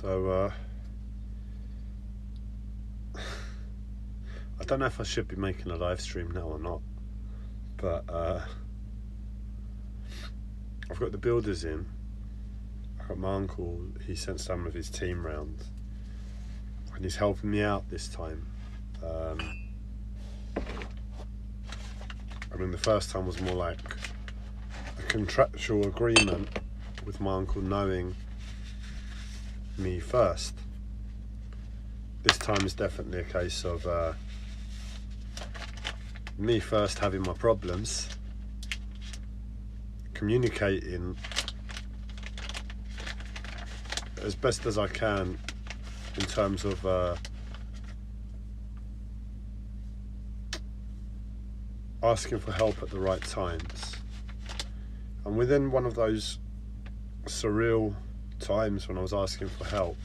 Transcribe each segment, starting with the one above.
So I don't know if I should be making a live stream now or not, but I've got the builders in. I've got my uncle, he sent some of his team round and he's helping me out this time. I mean, the first time was more like a contractual agreement with my uncle knowing me first. This time is definitely a case of me first having my problems, communicating as best as I can in terms of asking for help at the right times. And within one of those surreal times when I was asking for help,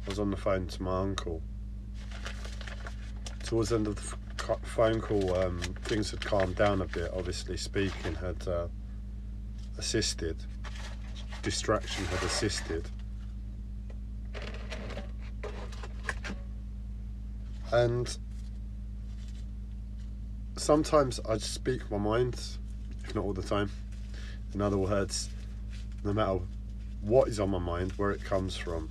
I was on the phone to my uncle. Towards the end of the phone call, things had calmed down a bit. Obviously speaking had assisted, distraction had assisted, and sometimes I just speak my mind, if not all the time. In other words, no matter what is on my mind, where it comes from,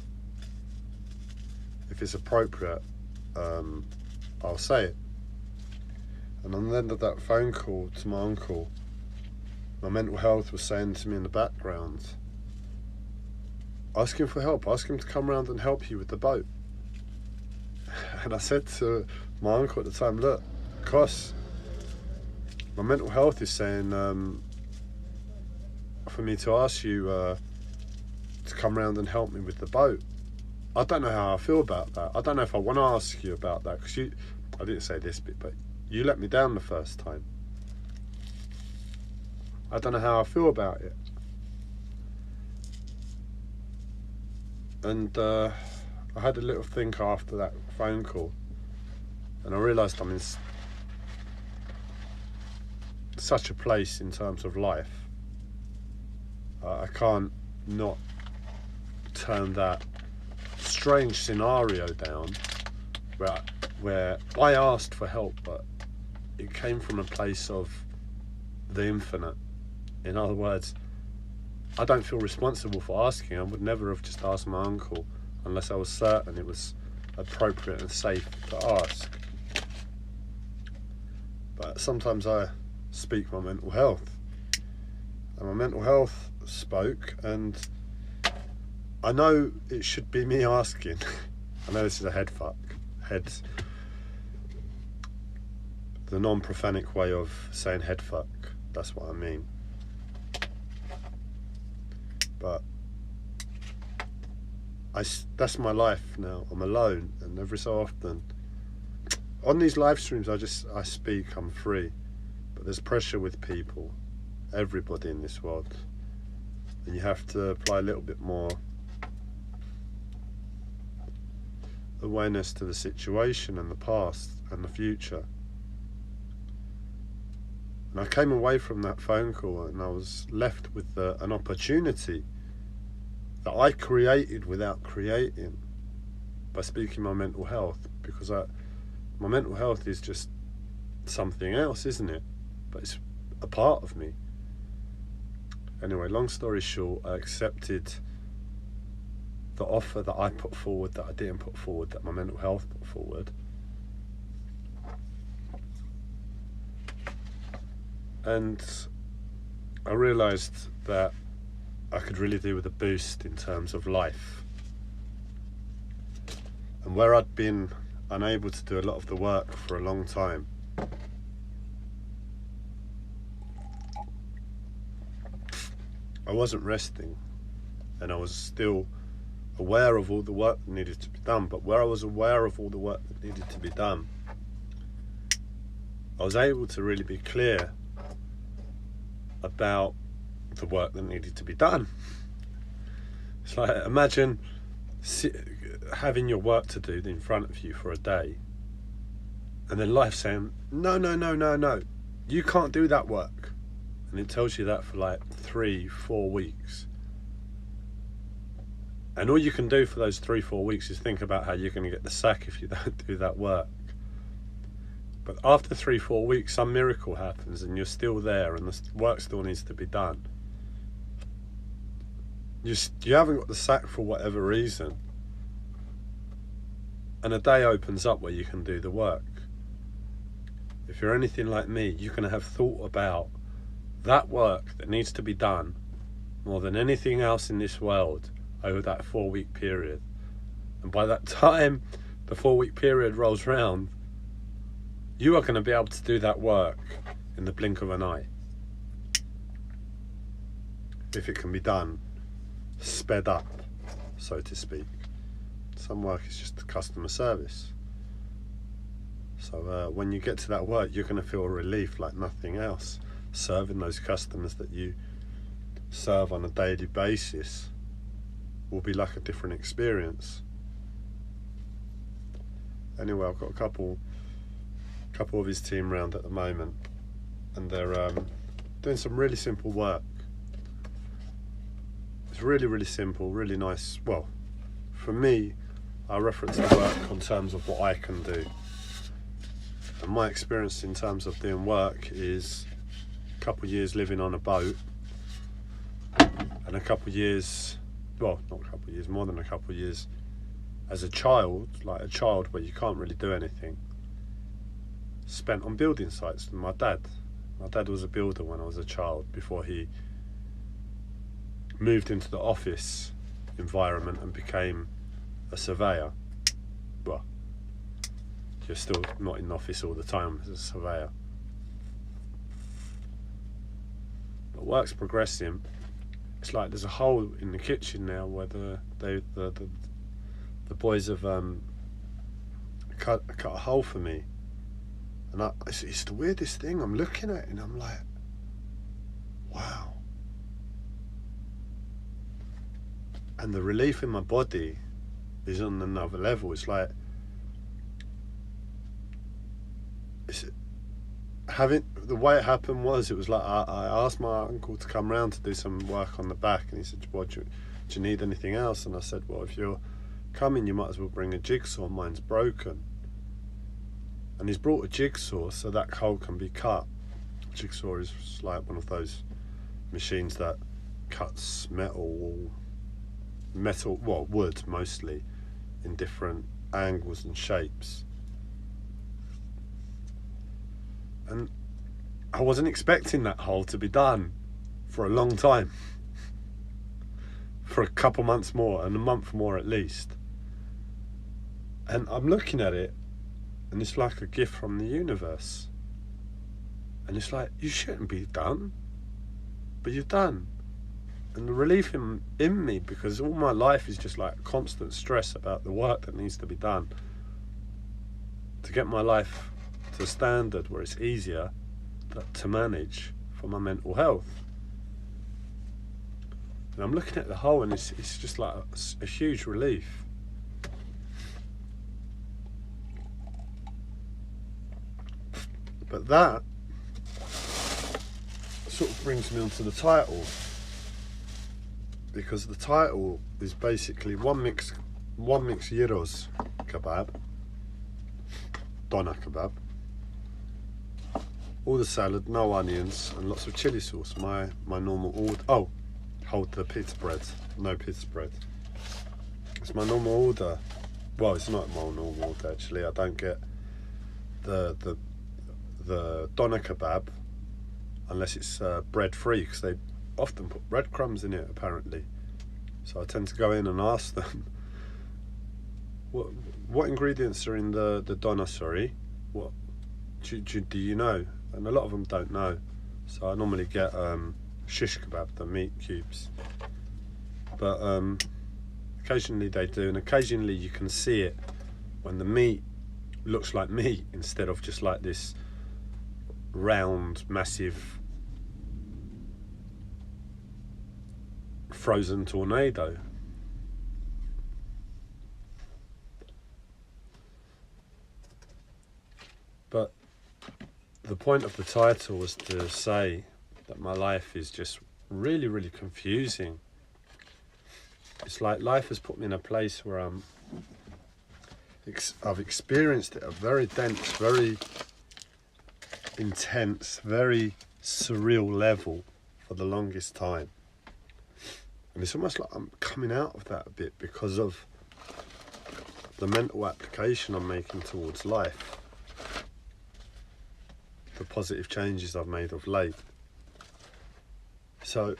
if it's appropriate, I'll say it. And on the end of that phone call to my uncle, my mental health was saying to me in the background, ask him for help, ask him to come around and help you with the boat. And I said to my uncle at the time, look, Cos, my mental health is saying for me to ask you to come around and help me with the boat. I don't know how I feel about that. I don't know if I want to ask you about that, because I didn't say this bit, but you let me down the first time. I don't know how I feel about it. And I had a little think after that phone call, and I realised I'm in such a place in terms of life. I can't not turn that strange scenario down where I asked for help, but it came from a place of the infinite. In other words, I don't feel responsible for asking. I would never have just asked my uncle unless I was certain it was appropriate and safe to ask. But sometimes I speak my mental health, and my mental health spoke, and I know it should be me asking. I know this is a head fuck. The non-prophanic way of saying head fuck, that's what I mean. But that's my life now. I'm alone, and every so often on these live streams I speak, I'm free, but there's pressure with people, everybody in this world, and you have to apply a little bit more awareness to the situation and the past and the future. And I came away from that phone call and I was left with an opportunity that I created without creating, by speaking my mental health, because my mental health is just something else, isn't it? But it's a part of me. Anyway, long story short, I accepted the offer that I put forward, that I didn't put forward, that my mental health put forward. And I realised that I could really do with a boost in terms of life. And where I'd been unable to do a lot of the work for a long time, I wasn't resting, and I was still aware of all the work that needed to be done. But where I was aware of all the work that needed to be done, I was able to really be clear about the work that needed to be done. It's like, imagine having your work to do in front of you for a day, and then life saying, no, you can't do that work. And it tells you that for like 3-4 weeks. And all you can do for those 3-4 weeks is think about how you're going to get the sack if you don't do that work. But after 3-4 weeks, some miracle happens and you're still there and the work still needs to be done. You haven't got the sack for whatever reason. And a day opens up where you can do the work. If you're anything like me, you're going to have thought about that work that needs to be done more than anything else in this world over that 4-week period. And by that time the 4-week period rolls round, you are going to be able to do that work in the blink of an eye. If it can be done, sped up, so to speak. Some work is just customer service. So when you get to that work, you're going to feel a relief like nothing else. Serving those customers that you serve on a daily basis will be like a different experience. Anyway, I've got a couple of his team round at the moment, and they're doing some really simple work. It's really simple, really nice. Well, for me, I reference the work on terms of what I can do. And my experience in terms of doing work is a couple of years living on a boat, and a couple of years, well, not a couple of years, more than a couple of years as a child, like a child where you can't really do anything, spent on building sites with my dad. My dad was a builder when I was a child, before he moved into the office environment and became a surveyor. Well, you're still not in the office all the time as a surveyor. But work's progressing. It's like there's a hole in the kitchen now where the boys have cut a hole for me, and it's the weirdest thing. I'm looking at it and I'm like, wow. And the relief in my body is on another level. It's like the way it happened was, it was like I asked my uncle to come round to do some work on the back, and he said, well, do you need anything else? And I said, well, if you're coming, you might as well bring a jigsaw, mine's broken. And he's brought a jigsaw so that hole can be cut. Jigsaw is like one of those machines that cuts metal, well, wood mostly, in different angles and shapes. And I wasn't expecting that hole to be done for a long time. For a couple months more, and a month more at least. And I'm looking at it, and it's like a gift from the universe. And it's like, you shouldn't be done, but you've done. And the relief in me, because all my life is just like constant stress about the work that needs to be done, to get my life to a standard where it's easier to manage for my mental health. And I'm looking at the hole, and it's just like a huge relief. But that sort of brings me onto the title, because the title is basically one mix gyros kebab, doner kebab, all the salad, no onions, and lots of chilli sauce. My normal order. Oh, hold the pizza bread. No pizza bread. It's my normal order. Well, it's not my normal order actually. I don't get the doner kebab unless it's bread free, because they often put breadcrumbs in it apparently. So I tend to go in and ask them, what ingredients are in the doner? Sorry, what do you know? And a lot of them don't know. So I normally get shish kebab, the meat cubes. But occasionally they do, and occasionally you can see it when the meat looks like meat instead of just like this round, massive frozen tornado. But the point of the title was to say that my life is just really confusing. It's like life has put me in a place where I've experienced it at a very dense, very intense, very surreal level for the longest time. And it's almost like I'm coming out of that a bit because of the mental application I'm making towards life, the positive changes I've made of late. So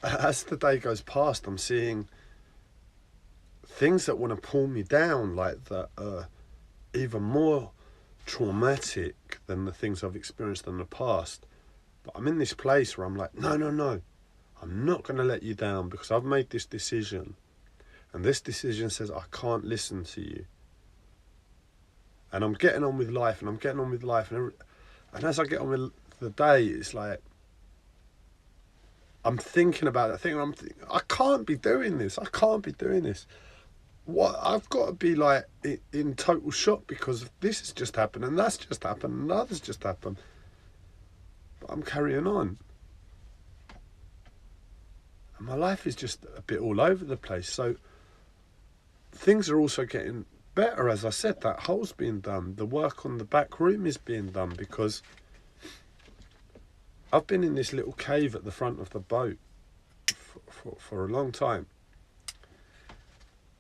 as the day goes past, I'm seeing things that want to pull me down, like that are even more traumatic than the things I've experienced in the past. But I'm in this place where I'm like, no, I'm not going to let you down, because I've made this decision, and this decision says I can't listen to you. And I'm getting on with life, and and as I get on with the day, it's like I'm thinking about that thing, and I'm thinking, I can't be doing this. What, I've got to be like in total shock because this has just happened, and that's just happened, and others just happened. But I'm carrying on. And my life is just a bit all over the place. So things are also getting better. As I said, that hole's being done. The work on the back room is being done, because I've been in this little cave at the front of the boat for a long time.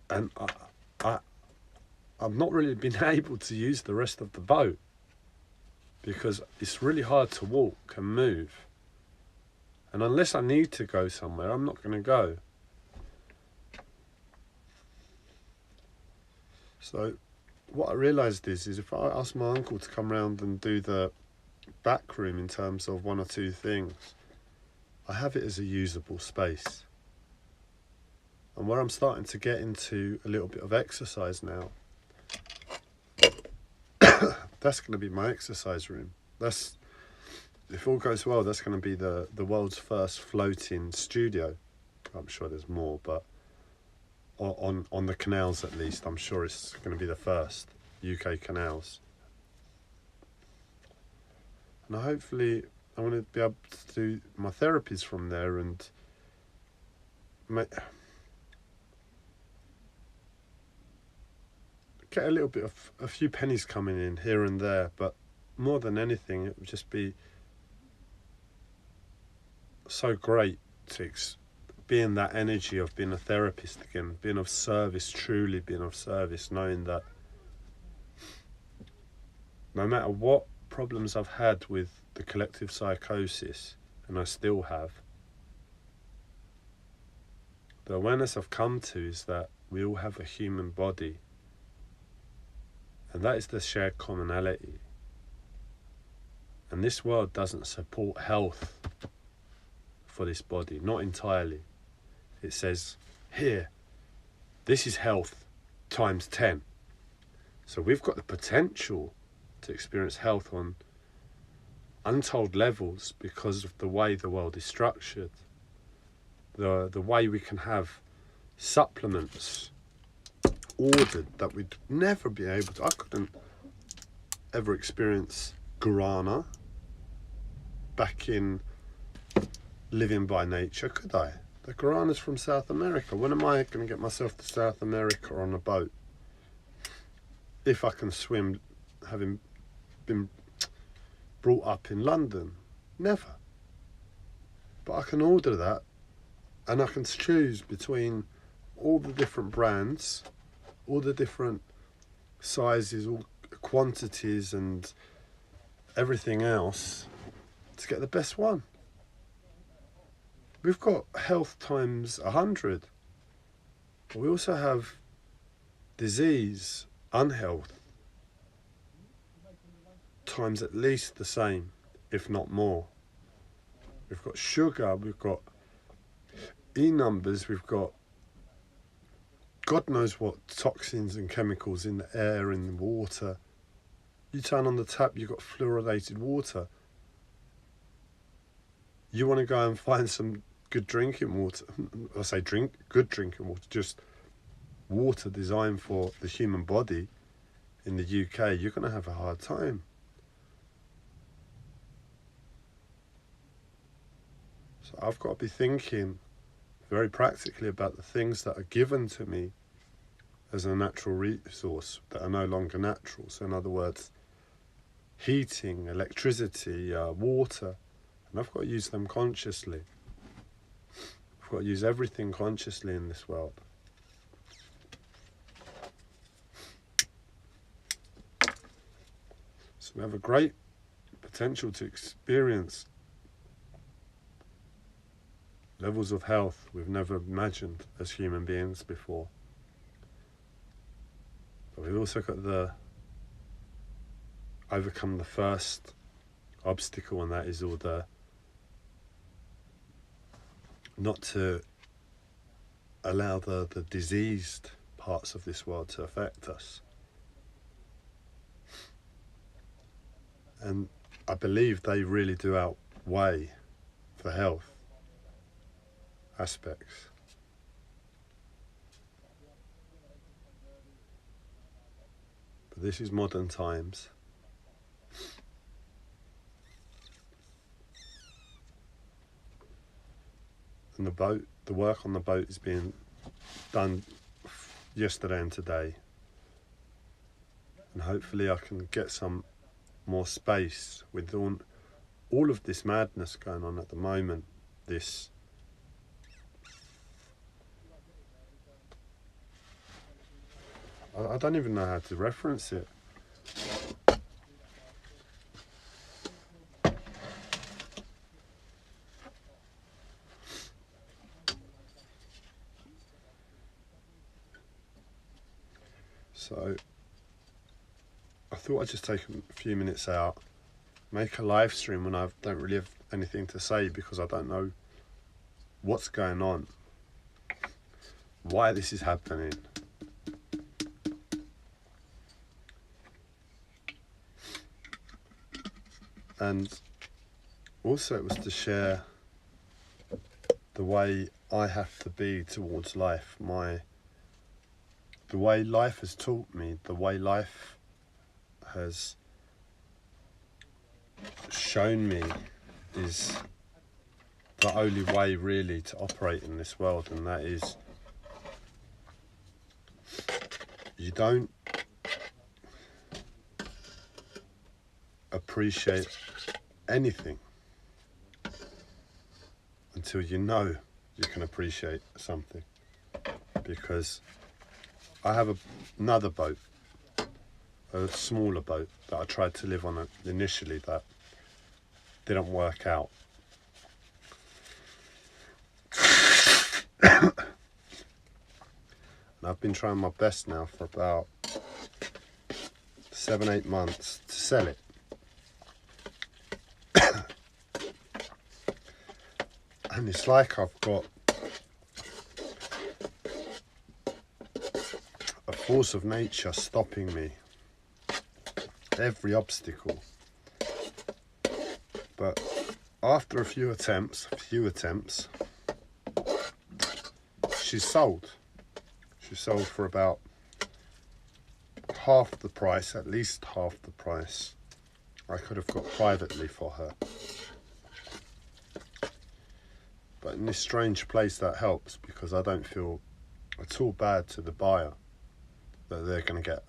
And I've not really been able to use the rest of the boat because it's really hard to walk and move. And unless I need to go somewhere, I'm not going to go. So what I realised is if I ask my uncle to come round and do the back room in terms of one or two things, I have it as a usable space. And where I'm starting to get into a little bit of exercise now, that's going to be my exercise room. That's, if all goes well, that's going to be the world's first floating studio. I'm sure there's more, but on the canals at least, I'm sure it's going to be the first UK canals. And hopefully I want to be able to do my therapies from there and get a few pennies coming in here and there, but more than anything, it would just be so great to be in that energy of being a therapist again, being of service, truly being of service, knowing that no matter what problems I've had with the collective psychosis, and I still have, the awareness I've come to is that we all have a human body, and that is the shared commonality. And this world doesn't support health for this body, not entirely. It says, here, this is health times 10. So we've got the potential to experience health on untold levels because of the way the world is structured. The way we can have supplements ordered that we'd never be able to. I couldn't ever experience guarana back in living by nature, could I? The guarana's from South America. When am I going to get myself to South America on a boat? If I can swim, having been brought up in London. Never. But I can order that, and I can choose between all the different brands, all the different sizes, all quantities and everything else to get the best one. We've got health times 100. But we also have disease, unhealth, times at least the same, if not more. We've got sugar, we've got E numbers, we've got God knows what toxins and chemicals in the air, in the water. You turn on the tap, you've got fluoridated water. You want to go and find some good drinking water. I say good drinking water, just water designed for the human body in the UK, you're going to have a hard time. So I've got to be thinking very practically about the things that are given to me as a natural resource that are no longer natural. So in other words, heating, electricity, water, and I've got to use them consciously. I've got to use everything consciously in this world. So we have a great potential to experience levels of health we've never imagined as human beings before. But we've also got to overcome the first obstacle, and that is all the not to allow the diseased parts of this world to affect us. And I believe they really do outweigh the health aspects. But this is modern times. And the work on the boat is being done yesterday and today. And hopefully I can get some more space with all of this madness going on at the moment. I don't even know how to reference it. So I thought I'd just take a few minutes out, make a live stream when I don't really have anything to say, because I don't know what's going on, why this is happening. And also it was to share the way I have to be towards life, the way life has taught me, the way life has shown me is the only way really to operate in this world, and that is you don't appreciate anything until you know you can appreciate something. Because I have another boat, a smaller boat that I tried to live on initially that didn't work out. And I've been trying my best now for about 7-8 months to sell it. And it's like I've got a force of nature stopping me, every obstacle. But after a few attempts, she's sold. She sold for about half the price, at least half the price I could have got privately for her. But in this strange place that helps, because I don't feel at all bad to the buyer that they're going to get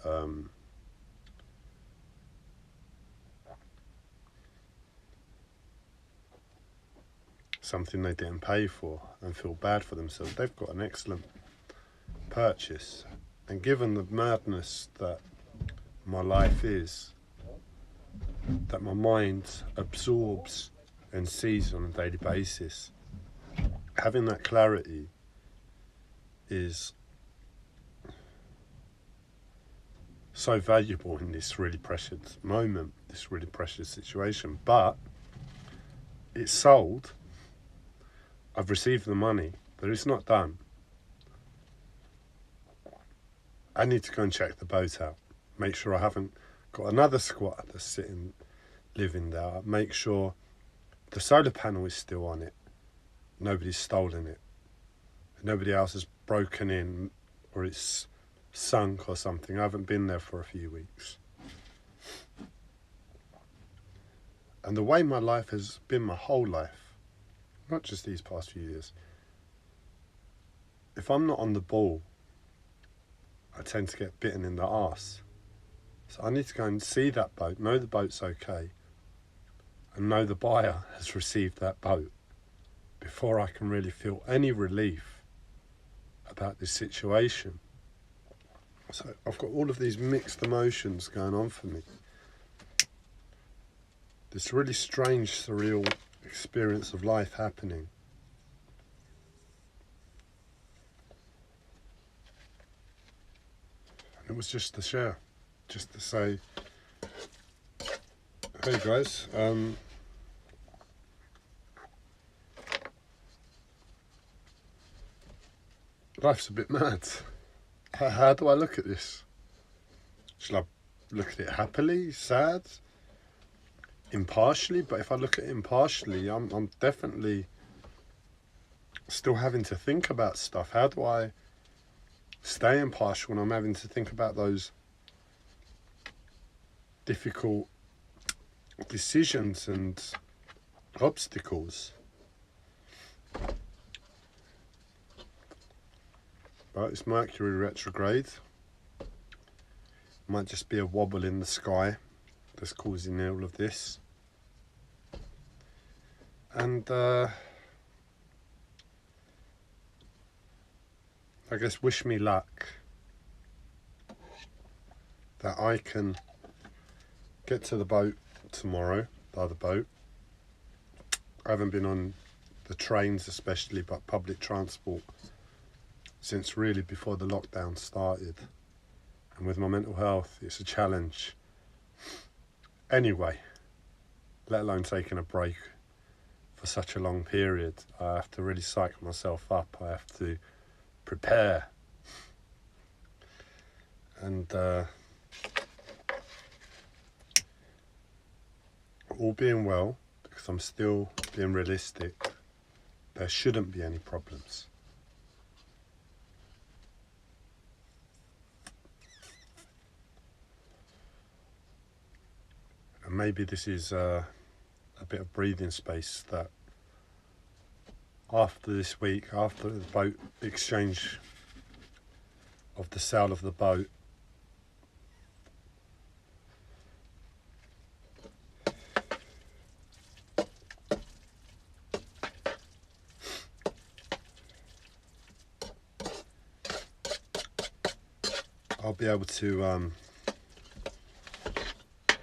something they didn't pay for and feel bad for themselves. They've got an excellent purchase. And given the madness that my life is, that my mind absorbs and sees on a daily basis, having that clarity is so valuable in this really precious moment, this really precious situation. But it's sold, I've received the money, but it's not done. I need to go and check the boat out, make sure I haven't got another squatter that's living there, make sure the solar panel is still on it, nobody's stolen it, nobody else has broken in or it's sunk or something. I haven't been there for a few weeks. And the way my life has been my whole life, not just these past few years, if I'm not on the ball, I tend to get bitten in the arse. So I need to go and see that boat, know the boat's okay, and know the buyer has received that boat before I can really feel any relief about this situation. So I've got all of these mixed emotions going on for me. This really strange, surreal experience of life happening. And it was just to share, just to say, hey guys, life's a bit mad. How do I look at this? Should I look at it happily, sad, impartially? But if I look at it impartially, I'm definitely still having to think about stuff. How do I stay impartial when I'm having to think about those difficult decisions and obstacles? But it's Mercury retrograde. Might just be a wobble in the sky that's causing all of this. And I guess wish me luck that I can get to the boat tomorrow, the other boat. I haven't been on the trains especially, but public transport since really before the lockdown started. And with my mental health, it's a challenge. Anyway, let alone taking a break for such a long period. I have to really psych myself up. I have to prepare. And all being well, because I'm still being realistic, there shouldn't be any problems. And maybe this is a bit of breathing space that after this week, after the boat exchange of the sale of the boat, I'll be able to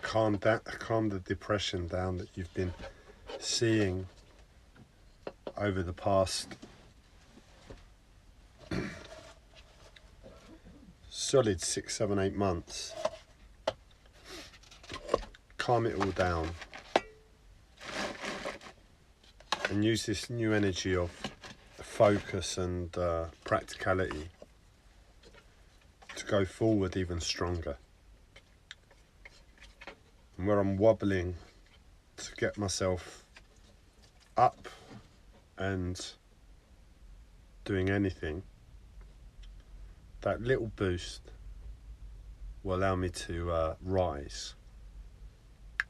calm the depression down that you've been seeing over the past solid 6, 7, 8 months. Calm it all down and use this new energy of focus and practicality to go forward even stronger. And where I'm wobbling to get myself up and doing anything, that little boost will allow me to rise,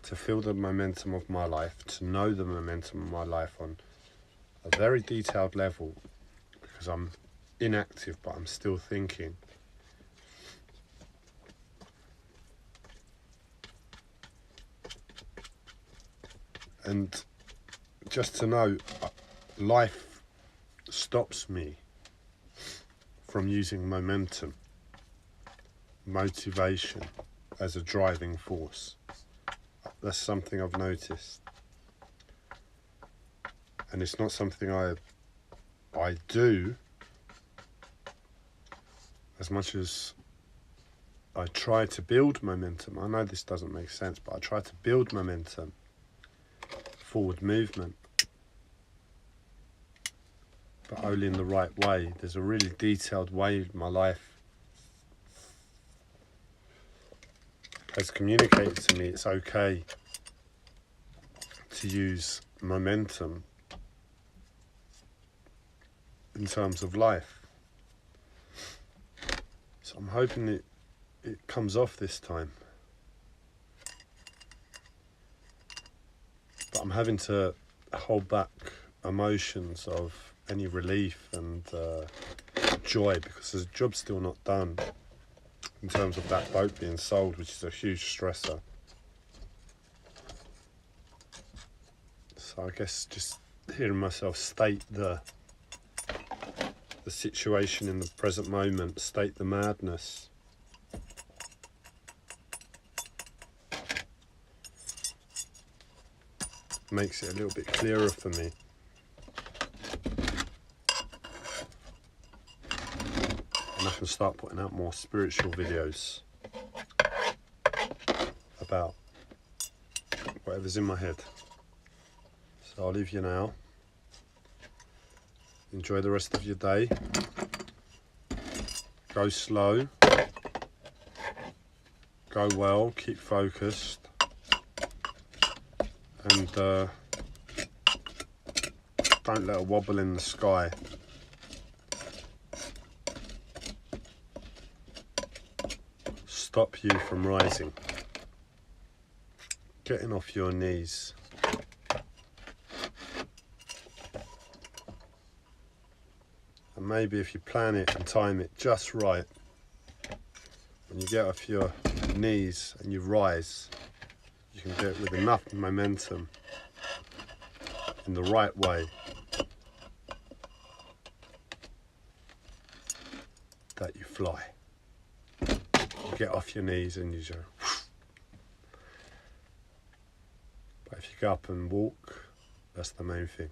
to feel the momentum of my life, to know the momentum of my life on a very detailed level, because I'm inactive but I'm still thinking. And just to know, life stops me from using momentum, motivation as a driving force. That's something I've noticed. And it's not something I do as much as I try to build momentum. I know this doesn't make sense, but I try to build momentum, forward movement, but only in the right way. There's a really detailed way my life has communicated to me it's okay to use momentum in terms of life. So I'm hoping it comes off this time. But I'm having to hold back emotions of any relief and joy, because the job's still not done in terms of that boat being sold, which is a huge stressor. So I guess just hearing myself state the situation in the present moment, state the madness. Makes it a little bit clearer for me. And I can start putting out more spiritual videos about whatever's in my head. So I'll leave you now. Enjoy the rest of your day. Go slow. Go well. Keep focused. And don't let a wobble in the sky stop you from rising. Getting off your knees. And maybe if you plan it and time it just right, when you get off your knees and you rise, you can do it with enough momentum in the right way that you fly. You get off your knees and you go. But if you go up and walk, that's the main thing.